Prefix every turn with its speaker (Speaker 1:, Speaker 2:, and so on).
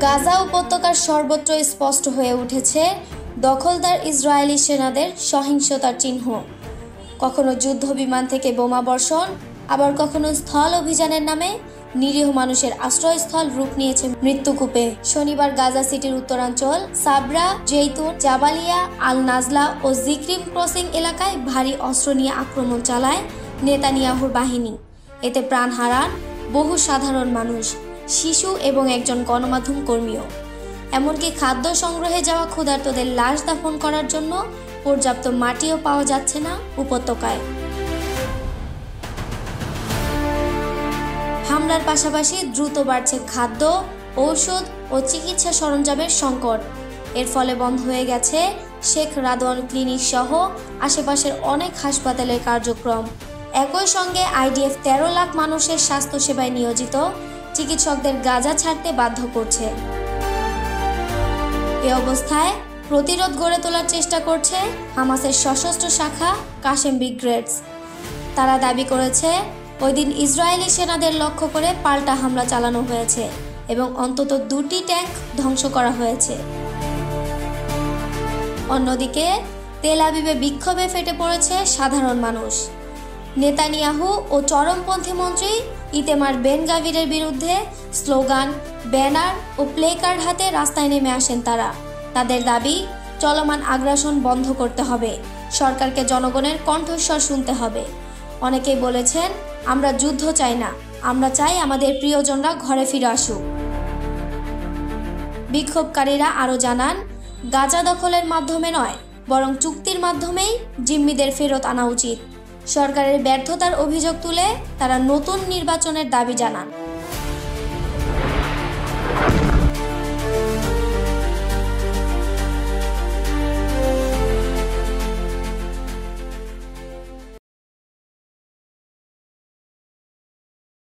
Speaker 1: গাজা উপত্যকার সর্বত্র স্পষ্ট হয়ে উঠেছে দখলদার ইসরায়েলি সেনাদের সহিংসতার চিহ্ন। কখনো যুদ্ধ বিমান থেকে বোমা বর্ষণ, আবার কখনো স্থল অভিযানের নামে নিরীহ মানুষের আশ্রয়স্থল রূপ নিয়েছে মৃত্যুকূপে। শনিবার গাজা সিটির উত্তরাঞ্চল সাবরা, জেইতুন, জাবালিয়া, আল নাজলা ও জিক্রিম ক্রসিং এলাকায় ভারী অস্ত্র নিয়ে আক্রমণ চালায় নেতানিয়াহুর বাহিনী। এতে প্রাণ হারান বহু সাধারণ মানুষ, শিশু এবং একজন গণমাধ্যম কর্মীও। এমনকি খাদ্য সংগ্রহে যাওয়া ক্ষুধার্তদের লাশ দাফন করার জন্য পর্যাপ্ত মাটিও পাওয়া যাচ্ছে না উপত্যকায়। হামলার পাশাপাশি দ্রুত বাড়ছে খাদ্য, ঔষধ ও চিকিৎসা সরঞ্জামের সংকট। এর ফলে বন্ধ হয়ে গেছে শেখ রাদওয়ান ক্লিনিক সহ আশেপাশের অনেক হাসপাতালের কার্যক্রম। একই সঙ্গে আইডিএফ 13 লাখ মানুষের স্বাস্থ্যসেবায় নিয়োজিত চিকিৎসকদের গাজা ছাড়তে বাধ্য করছে। এ অবস্থায় প্রতিরোধ গড়ে তোলার চেষ্টা করছে হামাসের সশস্ত্র শাখা কাসেম ব্রিগেডস। তারা দাবি করেছে ওই দিন ইসরায়েলি সেনাদের লক্ষ্য করে পাল্টা হামলা চালানো হয়েছে এবং অন্তত 2টি ট্যাঙ্ক ধ্বংস করা হয়েছে। অন্যদিকে তেল আবিবে বিক্ষোভে ফেটে পড়েছে সাধারণ মানুষ। নেতানিয়াহু ও চরমপন্থী মন্ত্রী ইতেমার বেন গাভিরের বিরুদ্ধে স্লোগান, ব্যানার ও প্লেকার্ড হাতে রাস্তায় নেমে আসেন তারা। তাদের দাবি, চলমান আগ্রাসন বন্ধ করতে হবে, সরকারকে জনগণের কণ্ঠস্বর শুনতে হবে। অনেকেই বলেছেন, আমরা যুদ্ধ চাই না, আমরা চাই আমাদের প্রিয়জনরা ঘরে ফিরে আসুক। বিক্ষোভকারীরা আরও জানান, গাজা দখলের মাধ্যমে নয়, বরং চুক্তির মাধ্যমেই জিম্মিদের ফেরত আনা উচিত। সরকারের ব্যর্থতার অভিযোগ তুলে তারা নতুন নির্বাচনের দাবি জানান।